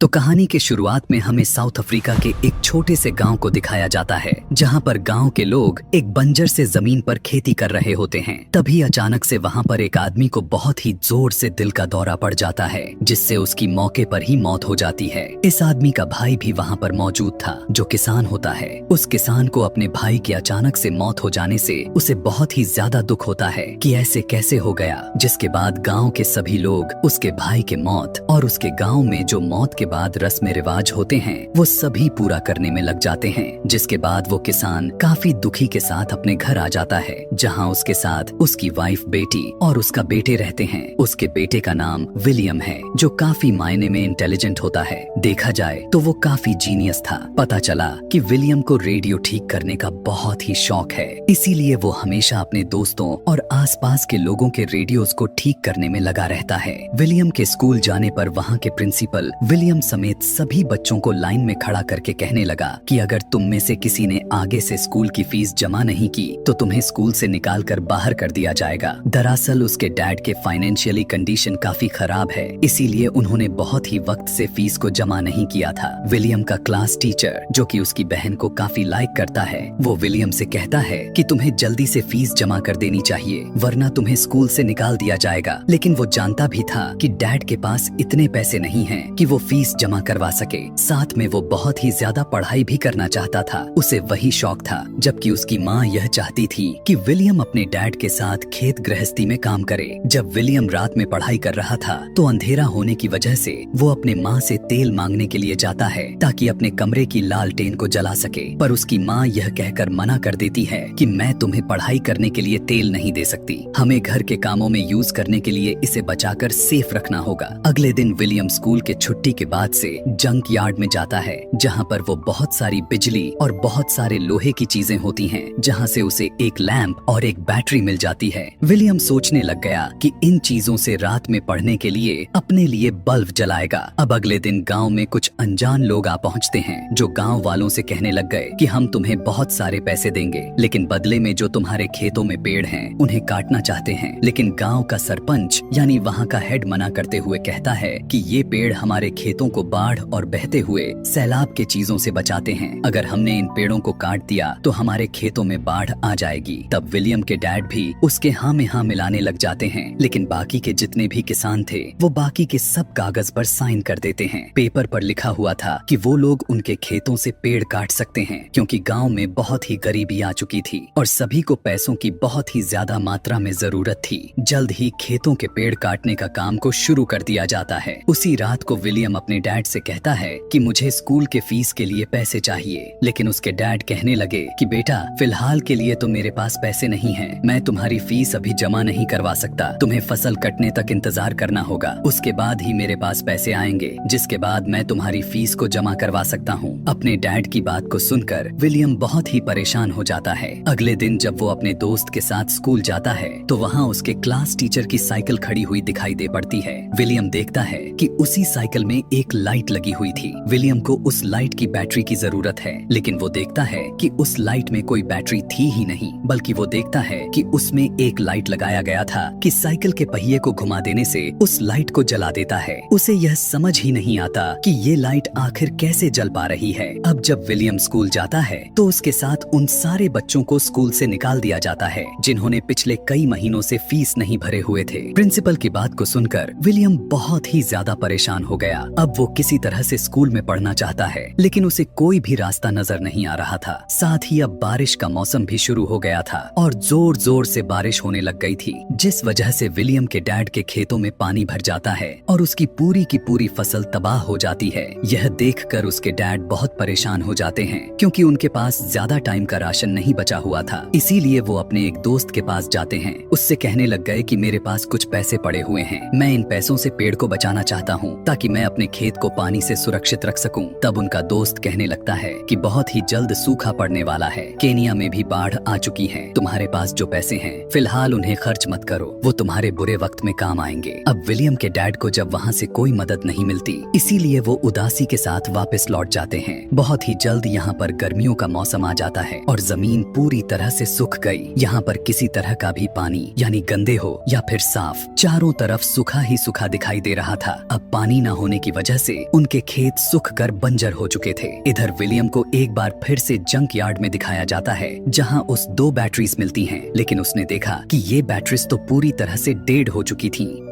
तो कहानी के शुरुआत में हमें साउथ अफ्रीका के एक छोटे से गांव को दिखाया जाता है, जहां पर गांव के लोग एक बंजर से जमीन पर खेती कर रहे होते हैं। तभी अचानक से वहां पर एक आदमी को बहुत ही जोर से दिल का दौरा पड़ जाता है, जिससे उसकी मौके पर ही मौत हो जाती है। इस आदमी का भाई भी वहां पर मौजूद था, जो किसान होता है। उस किसान को अपने भाई की अचानक से मौत हो जाने से उसे बहुत ही ज्यादा दुख होता है कि ऐसे कैसे हो गया। जिसके बाद गाँव के सभी लोग उसके भाई के मौत और उसके गाँव में जो मौत के बाद रस्म रिवाज होते हैं वो सभी पूरा करने में लग जाते हैं। जिसके बाद वो किसान काफी दुखी के साथ अपने घर आ जाता है, जहां उसके साथ उसकी वाइफ, बेटी और उसका बेटे रहते हैं। उसके बेटे का नाम विलियम है, जो काफी मायने में इंटेलिजेंट होता है। देखा जाए तो वो काफी जीनियस था। पता चला कि विलियम को रेडियो ठीक करने का बहुत ही शौक है, इसीलिए वो हमेशा अपने दोस्तों और आसपास के लोगों के रेडियोस को ठीक करने में लगा रहता है। विलियम के स्कूल जाने पर वहाँ के प्रिंसिपल विलियम समेत सभी बच्चों को लाइन में खड़ा करके कहने लगा कि अगर तुम में से किसी ने आगे से स्कूल की फीस जमा नहीं की तो तुम्हें स्कूल से निकाल कर बाहर कर दिया जाएगा। दरअसल उसके डैड के फाइनेंशियली कंडीशन काफी खराब है, इसीलिए उन्होंने बहुत ही वक्त से फीस को जमा नहीं किया था। विलियम का क्लास टीचर, जो कि उसकी बहन को काफी लाइक करता है, वो विलियम से कहता है कि तुम्हें जल्दी से फीस जमा कर देनी चाहिए, वरना तुम्हें स्कूल से निकाल दिया जाएगा। लेकिन वो जानता भी था कि डैड के पास इतने पैसे नहीं हैं कि वो फीस जमा करवा सके। साथ में वो बहुत ही ज्यादा पढ़ाई भी करना चाहता था, उसे वही शौक था। जबकि उसकी माँ यह चाहती थी कि विलियम अपने डैड के साथ खेत गृहस्थी में काम करे। जब विलियम रात में पढ़ाई कर रहा था तो अंधेरा होने की वजह से वो अपने माँ से तेल मांगने के लिए जाता है, ताकि अपने कमरे की लालटेन को जला सके। पर उसकी माँ यह कहकर मना कर देती है कि मैं तुम्हें पढ़ाई करने के लिए तेल नहीं दे सकती, हमें घर के कामों में यूज करने के लिए इसे बचाकर सेफ रखना होगा। अगले दिन विलियम स्कूल के छुट्टी के बाद से जंक यार्ड में जाता है, जहां पर वो बहुत सारी बिजली और बहुत सारे लोहे की चीजें होती हैं, जहां से उसे एक लैंप और एक बैटरी मिल जाती है। विलियम सोचने लग गया कि इन चीजों से रात में पढ़ने के लिए अपने लिए बल्ब जलाएगा। अब अगले दिन गांव में कुछ अनजान लोग आ पहुंचते हैं, जो गांव वालों से कहने लग गए कि हम तुम्हें बहुत सारे पैसे देंगे, लेकिन बदले में जो तुम्हारे खेतों में पेड़ हैं उन्हें काटना चाहते हैं। लेकिन गाँव का सरपंच यानी वहाँ का हेड मना करते हुए कहता है कि ये पेड़ हमारे खेतों को बाढ़ और बहते हुए सैलाब के चीजों से बचाते हैं। अगर हमने इन पेड़ों को काट दिया तो हमारे खेतों में बाढ़ आ जाएगी। तब विलियम के डैड भी उसके हाँ में हाँ मिलाने लग जाते हैं, लेकिन बाकी के जितने भी किसान थे वो बाकी के सब कागज पर साइन कर देते हैं। पेपर पर लिखा हुआ था कि वो लोग उनके खेतों से पेड़ काट सकते हैं, क्योंकि गाँव में बहुत ही गरीबी आ चुकी थी और सभी को पैसों की बहुत ही ज्यादा मात्रा में जरूरत थी। जल्द ही खेतों के पेड़ काटने का काम को शुरू कर दिया जाता है। उसी रात को विलियम अपने डैड से कहता है कि मुझे स्कूल के फीस के लिए पैसे चाहिए, लेकिन उसके डैड कहने लगे कि बेटा, फिलहाल के लिए तो मेरे पास पैसे नहीं हैं, मैं तुम्हारी फीस अभी जमा नहीं करवा सकता, तुम्हें फसल कटने तक इंतजार करना होगा, उसके बाद ही मेरे पास पैसे आएंगे, जिसके बाद मैं तुम्हारी फीस को जमा करवा सकता हूँ। अपने डैड की बात को सुनकर विलियम बहुत ही परेशान हो जाता है। अगले दिन जब वो अपने दोस्त के साथ स्कूल जाता है तो वहाँ उसके क्लास टीचर की साइकिल खड़ी हुई दिखाई दे पड़ती है। विलियम देखता है कि उसी साइकिल में एक लाइट लगी हुई थी। विलियम को उस लाइट की बैटरी की जरूरत है, लेकिन वो देखता है कि उस लाइट में कोई बैटरी थी ही नहीं, बल्कि वो देखता है कि उसमें एक लाइट लगाया गया था कि साइकिल के पहिए को घुमा देने से उस लाइट को जला देता है। उसे यह समझ ही नहीं आता कि ये लाइट आखिर कैसे जल पा रही है। अब जब विलियम स्कूल जाता है तो उसके साथ उन सारे बच्चों को स्कूल से निकाल दिया जाता है, जिन्होंने पिछले कई महीनों से फीस नहीं भरे हुए थे। प्रिंसिपल की बात को सुनकर विलियम बहुत ही ज्यादा परेशान हो गया। अब वो किसी तरह से स्कूल में पढ़ना चाहता है, लेकिन उसे कोई भी रास्ता नजर नहीं आ रहा था। साथ ही अब बारिश का मौसम भी शुरू हो गया था और जोर जोर से बारिश होने लग गई थी, जिस वजह से विलियम के डैड के खेतों में पानी भर जाता है और उसकी पूरी की पूरी फसल तबाह हो जाती है। यह देखकर उसके डैड बहुत परेशान हो जाते हैं, क्योंकि उनके पास ज्यादा टाइम का राशन नहीं बचा हुआ था। इसीलिए वो अपने एक दोस्त के पास जाते हैं। उससे कहने लग गए कि मेरे पास कुछ पैसे पड़े हुए हैं, मैं इन पैसों से पेड़ को बचाना चाहता हूँ, ताकि मैं अपने खेत को पानी से सुरक्षित रख सकूं। तब उनका दोस्त कहने लगता है कि बहुत ही जल्द सूखा पड़ने वाला है, केनिया में भी बाढ़ आ चुकी है, तुम्हारे पास जो पैसे हैं फिलहाल उन्हें खर्च मत करो, वो तुम्हारे बुरे वक्त में काम आएंगे। अब विलियम के डैड को जब वहाँ से कोई मदद नहीं मिलती, इसीलिए वो उदासी के साथ वापस लौट जाते हैं। बहुत ही जल्द यहाँ पर गर्मियों का मौसम आ जाता है और जमीन पूरी तरह से सूख गई। यहाँ पर किसी तरह का भी पानी यानी गंदे हो या फिर साफ, चारों तरफ सूखा ही सूखा दिखाई दे रहा था। अब पानी न होने की वजह वजह से उनके खेत सूख कर बंजर हो चुके थे। इधर विलियम को एक बार फिर से जंक यार्ड में दिखाया जाता है, जहां उस 2 बैटरीज मिलती हैं, लेकिन उसने देखा कि ये बैटरीज तो पूरी तरह से डेड हो चुकी थीं।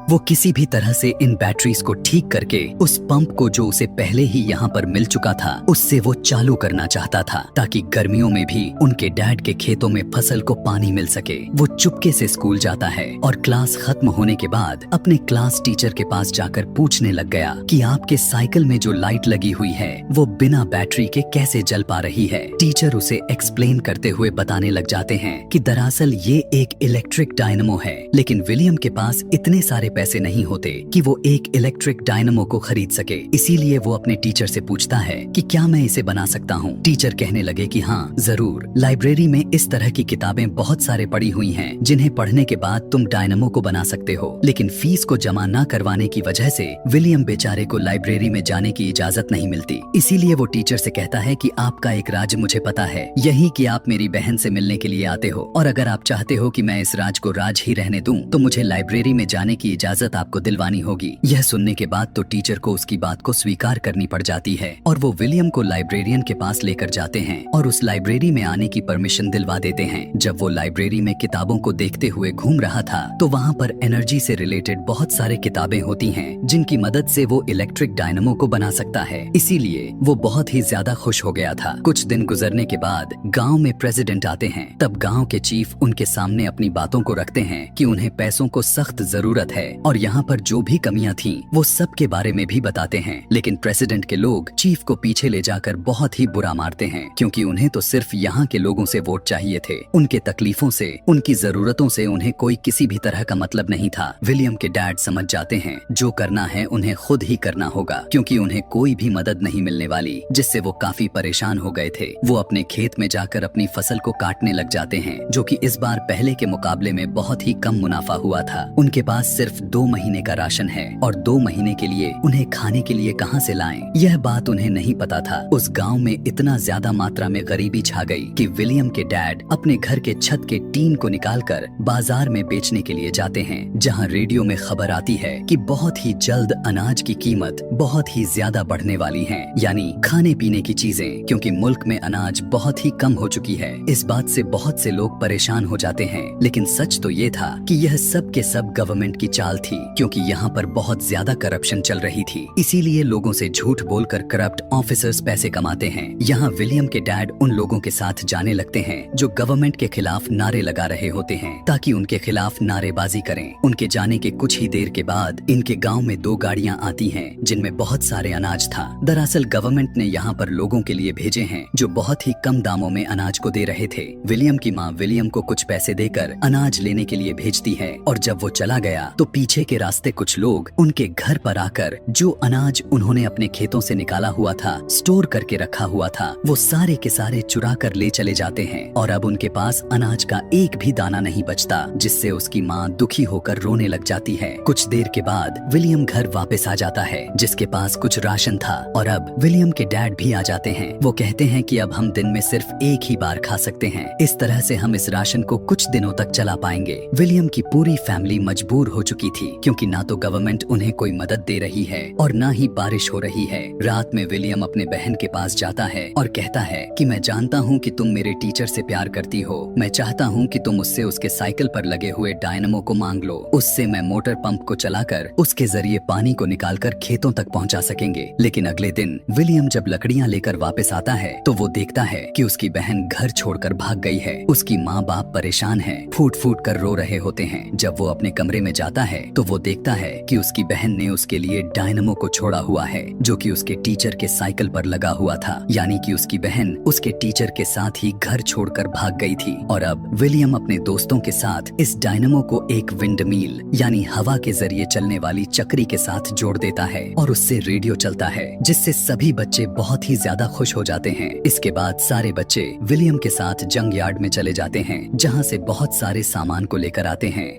वो किसी भी तरह से इन बैटरीज को ठीक करके उस पंप को जो उसे पहले ही यहाँ पर मिल चुका था उससे वो चालू करना चाहता था, ताकि गर्मियों में भी उनके डैड के खेतों में फसल को पानी मिल सके। वो चुपके से स्कूल जाता है और क्लास खत्म होने के बाद अपने क्लास टीचर के पास जाकर पूछने लग गया कि आपके साइकिल में जो लाइट लगी हुई है वो बिना बैटरी के कैसे जल पा रही है। टीचर उसे एक्सप्लेन करते हुए बताने लग जाते हैं कि दरअसल ये एक इलेक्ट्रिक डायनमो है, लेकिन विलियम के पास इतने सारे पैसे नहीं होते कि वो एक इलेक्ट्रिक डायनमो को खरीद सके। इसीलिए वो अपने टीचर से पूछता है कि क्या मैं इसे बना सकता हूँ। टीचर कहने लगे कि हाँ जरूर, लाइब्रेरी में इस तरह की किताबें बहुत सारे पड़ी हुई हैं जिन्हें पढ़ने के बाद तुम डायनमो को बना सकते हो। लेकिन फीस को जमा न करवाने की वजह से विलियम बेचारे को लाइब्रेरी में जाने की इजाजत नहीं मिलती। इसीलिए वो टीचर से कहता है कि आपका एक राज मुझे पता है, यही कि आप मेरी बहन से मिलने के लिए आते हो, और अगर आप चाहते हो कि मैं इस राज को राज ही रहने दूं तो मुझे लाइब्रेरी में जाने की इजाजत आपको दिलवानी होगी। यह सुनने के बाद तो टीचर को उसकी बात को स्वीकार करनी पड़ जाती है और वो विलियम को लाइब्रेरियन के पास लेकर जाते हैं और उस लाइब्रेरी में आने की परमिशन दिलवा देते हैं। जब वो लाइब्रेरी में किताबों को देखते हुए घूम रहा था तो वहाँ पर एनर्जी से रिलेटेड बहुत सारे किताबें होती हैं जिनकी मदद से वो इलेक्ट्रिक डायनमो को बना सकता है। इसीलिए वो बहुत ही ज्यादा खुश हो गया था। कुछ दिन गुजरने के बाद गाँव में प्रेसिडेंट आते हैं। तब गाँव के चीफ उनके सामने अपनी बातों को रखते हैं कि उन्हें पैसों को सख्त जरूरत है और यहाँ पर जो भी कमियां थीं वो सब के बारे में भी बताते हैं। लेकिन प्रेसिडेंट के लोग चीफ को पीछे ले जाकर बहुत ही बुरा मारते हैं, क्योंकि उन्हें तो सिर्फ यहाँ के लोगों से वोट चाहिए थे। उनके तकलीफों से, उनकी जरूरतों से उन्हें कोई किसी भी तरह का मतलब नहीं था। विलियम के डैड समझ जाते हैं जो करना है उन्हें खुद ही करना होगा, क्योंकि उन्हें कोई भी मदद नहीं मिलने वाली, जिससे वो काफी परेशान हो गए थे। वो अपने खेत में जाकर अपनी फसल को काटने लग जाते हैं, जो कि इस बार पहले के मुकाबले में बहुत ही कम मुनाफा हुआ था। उनके पास सिर्फ 2 महीने का राशन है और 2 महीने के लिए उन्हें खाने के लिए कहां से लाएं, यह बात उन्हें नहीं पता था। उस गांव में इतना ज्यादा मात्रा में गरीबी छा गई कि विलियम के डैड अपने घर के छत के टीन को निकालकर बाजार में बेचने के लिए जाते हैं, जहां रेडियो में खबर आती है कि बहुत ही जल्द अनाज की कीमत बहुत ही ज्यादा बढ़ने वाली है, यानी खाने पीने की चीजें, क्योंकि मुल्क में अनाज बहुत ही कम हो चुकी है। इस बात से बहुत से लोग परेशान हो जाते हैं, लेकिन सच तो ये था कि यह सब के सब गवर्नमेंट की चाल थी, क्योंकि यहाँ पर बहुत ज्यादा करप्शन चल रही थी। इसीलिए लोगों से झूठ बोलकर करप्ट ऑफिसर्स पैसे कमाते हैं। यहाँ विलियम के डैड उन लोगों के साथ जाने लगते हैं जो गवर्नमेंट के खिलाफ नारे लगा रहे होते हैं, ताकि उनके खिलाफ नारेबाजी करें। उनके जाने के कुछ ही देर के बाद इनके गांव में 2 गाड़ियां आती हैं जिनमें बहुत सारे अनाज था। दरअसल गवर्नमेंट ने यहाँ पर लोगों के लिए भेजे हैं जो बहुत ही कम दामों में अनाज को दे रहे थे। विलियम की माँ विलियम को कुछ पैसे देकर अनाज लेने के लिए भेजती है, और जब वो चला गया तो पीछे के रास्ते कुछ लोग उनके घर पर आकर जो अनाज उन्होंने अपने खेतों से निकाला हुआ था, स्टोर करके रखा हुआ था, वो सारे के सारे चुरा कर ले चले जाते हैं। और अब उनके पास अनाज का एक भी दाना नहीं बचता, जिससे उसकी माँ दुखी होकर रोने लग जाती है। कुछ देर के बाद विलियम घर वापस आ जाता है, जिसके पास कुछ राशन था, और अब विलियम के डैड भी आ जाते हैं। वो कहते हैं कि अब हम दिन में सिर्फ एक ही बार खा सकते हैं, इस तरह से हम इस राशन को कुछ दिनों तक चला पाएंगे। विलियम की पूरी फैमिली मजबूर हो चुकी थी, क्योंकि ना तो गवर्नमेंट उन्हें कोई मदद दे रही है और ना ही बारिश हो रही है। रात में विलियम अपने बहन के पास जाता है और कहता है कि मैं जानता हूँ कि तुम मेरे टीचर से प्यार करती हो, मैं चाहता हूँ कि तुम उससे उसके साइकिल पर लगे हुए डायनमो को मांग लो, उससे मैं मोटर पंप को चलाकर उसके जरिए पानी को निकालकर खेतों तक पहुँचा सकेंगे। लेकिन अगले दिन विलियम जब लकड़ियाँ लेकर वापस आता है तो वो देखता है कि उसकी बहन घर छोड़कर भाग गई है। उसकी माँ बाप परेशान है, फूट फूट कर रो रहे होते हैं। जब वो अपने कमरे में जाता है तो वो देखता है कि उसकी बहन ने उसके लिए डायनमो को छोड़ा हुआ है, जो कि उसके टीचर के साइकिल पर लगा हुआ था, यानी कि उसकी बहन उसके टीचर के साथ ही घर छोड़कर भाग गई थी। और अब विलियम अपने दोस्तों के साथ इस डायनमो को एक विंडमिल यानी हवा के जरिए चलने वाली चक्री के साथ जोड़ देता है और उससे रेडियो चलता है, जिससे सभी बच्चे बहुत ही ज्यादा खुश हो जाते हैं। इसके बाद सारे बच्चे विलियम के साथ जंग यार्ड में चले जाते हैं, जहाँ से बहुत सारे सामान को लेकर आते हैं।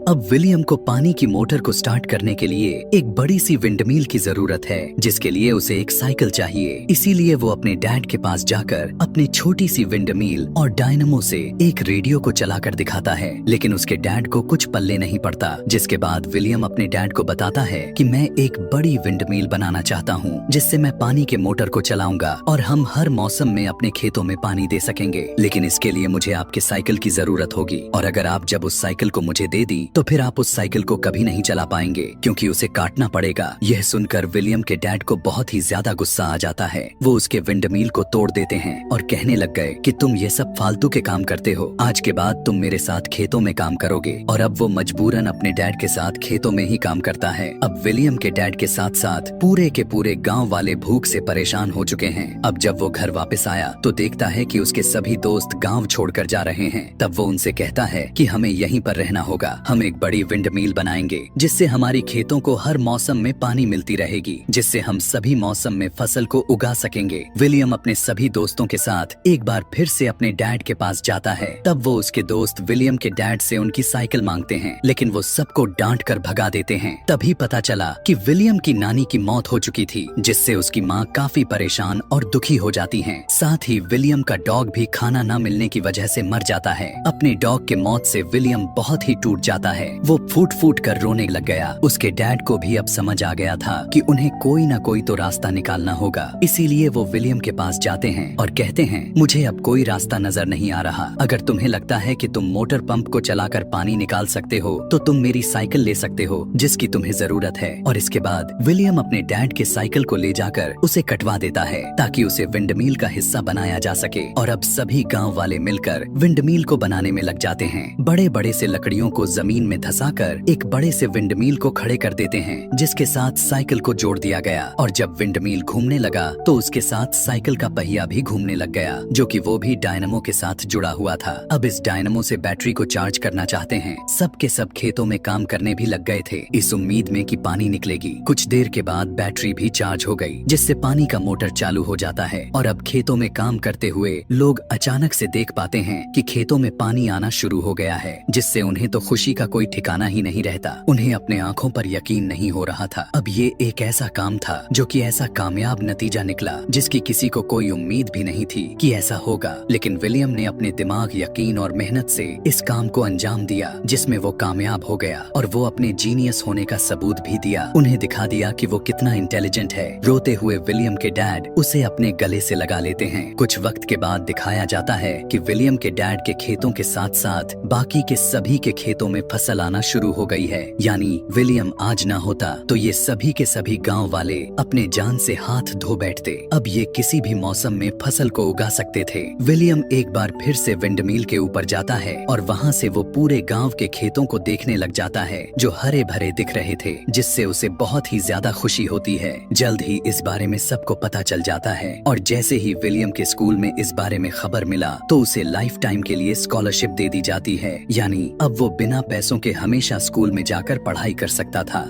अब विलियम को पानी की मोटर को स्टार्ट करने के लिए एक बड़ी सी विंडमिल की जरूरत है, जिसके लिए उसे एक साइकिल चाहिए। इसीलिए वो अपने डैड के पास जाकर अपनी छोटी सी विंडमिल और डायनमो से एक रेडियो को चलाकर दिखाता है, लेकिन उसके डैड को कुछ पल्ले नहीं पड़ता। जिसके बाद विलियम अपने डैड को बताता है कि मैं एक बड़ी विंडमिल बनाना चाहता हूँ, जिससे मैं पानी के मोटर को चलाऊंगा और हम हर मौसम में अपने खेतों में पानी दे सकेंगे। लेकिन इसके लिए मुझे आपके साइकिल की जरूरत होगी, और अगर आप जब उस साइकिल को मुझे दे दी तो फिर आप उस साइकिल को कभी नहीं चला पाएंगे, क्योंकि उसे काटना पड़ेगा। यह सुनकर विलियम के डैड को बहुत ही ज्यादा गुस्सा आ जाता है। वो उसके विंडमिल को तोड़ देते हैं और कहने लग गए कि तुम ये सब फालतू के काम करते हो, आज के बाद तुम मेरे साथ खेतों में काम करोगे। और अब वो मजबूरन अपने डैड के साथ खेतों में ही काम करता है। अब विलियम के डैड के साथ साथ पूरे के पूरे गाँव वाले भूख से परेशान हो चुके हैं। अब जब वो घर वापस आया तो देखता है कि उसके सभी दोस्त गाँव छोड़कर जा रहे हैं। तब वो उनसे कहता है कि हमें यहीं पर रहना होगा, हम एक बड़ी विंडमिल बनाएंगे जिससे हमारी खेतों को हर मौसम में पानी मिलती रहेगी, जिससे हम सभी मौसम में फसल को उगा सकेंगे। विलियम अपने सभी दोस्तों के साथ एक बार फिर से अपने डैड के पास जाता है। तब वो उसके दोस्त विलियम के डैड से उनकी साइकिल मांगते हैं, लेकिन वो सबको डांट कर भगा देते हैं। तभी पता चला कि विलियम की नानी की मौत हो चुकी थी, जिससे उसकी माँ काफी परेशान और दुखी हो जाती हैं। साथ ही विलियम का डॉग भी खाना न मिलने की वजह से मर जाता है। अपने डॉग के मौत से विलियम बहुत ही टूट जाता है। वो फूट फूट कर रोने लग गया। उसके डैड को भी अब समझ आ गया था कि उन्हें कोई ना कोई तो रास्ता निकालना होगा। इसीलिए वो विलियम के पास जाते हैं और कहते हैं, मुझे अब कोई रास्ता नजर नहीं आ रहा। अगर तुम्हें लगता है कि तुम मोटर पंप को चलाकर पानी निकाल सकते हो तो तुम मेरी साइकिल ले सकते हो, जिसकी तुम्हें जरूरत है। और इसके बाद विलियम अपने डैड के साइकिल को ले जाकर उसे कटवा देता है, ताकि उसे विंडमिल का हिस्सा बनाया जा सके। और अब सभी गाँव वाले मिलकर विंडमिल को बनाने में लग जाते हैं। बड़े बड़े से लकड़ियों को जमीन में धंसाकर एक बड़े से विंडमिल को खड़े कर देते हैं, जिसके साथ साइकिल को जोड़ दिया गया। और जब विंडमिल घूमने लगा तो उसके साथ साइकिल का पहिया भी घूमने लग गया, जो कि वो भी डायनमो के साथ जुड़ा हुआ था। अब इस डायनमो से बैटरी को चार्ज करना चाहते हैं। सब के सब खेतों में काम करने भी लग गए थे, इस उम्मीद में कि पानी निकलेगी। कुछ देर के बाद बैटरी भी चार्ज हो गई, जिससे पानी का मोटर चालू हो जाता है। और अब खेतों में काम करते हुए लोग अचानक से देख पाते हैं कि खेतों में पानी आना शुरू हो गया है, जिससे उन्हें तो खुशी का कोई ठिकाना ही नहीं रहता। उन्हें अपने आंखों पर यकीन नहीं हो रहा था। अब ये एक ऐसा काम था जो कि ऐसा कामयाब नतीजा निकला, जिसकी किसी को कोई उम्मीद भी नहीं थी कि ऐसा होगा। लेकिन विलियम ने अपने दिमाग, यकीन और मेहनत से इस काम को अंजाम दिया, जिसमें वो कामयाब हो गया। और वो अपने जीनियस होने का सबूत भी दिया। उन्हें दिखा दिया कि वो कितना इंटेलिजेंट है। रोते हुए विलियम के डैड उसे अपने गले से लगा लेते हैं। कुछ वक्त के बाद दिखाया जाता है कि विलियम के डैड के खेतों के साथ साथ बाकी के सभी के खेतों में फसल आना शुरू हो गई है। यानी विलियम आज ना होता तो ये सभी के सभी गांव वाले अपने जान से हाथ धो बैठते। अब ये किसी भी मौसम में फसल को उगा सकते थे। विलियम एक बार फिर से विंडमिल के ऊपर जाता है और वहाँ से वो पूरे गांव के खेतों को देखने लग जाता है, जो हरे भरे दिख रहे थे, जिससे उसे बहुत ही ज्यादा खुशी होती है। जल्द ही इस बारे में सबको पता चल जाता है, और जैसे ही विलियम के स्कूल में इस बारे में खबर मिला तो उसे लाइफ टाइम के लिए स्कॉलरशिप दे दी जाती है। यानी अब वो बिना पैसों के हमेशा स्कूल में जाकर पढ़ाई कर सकता था।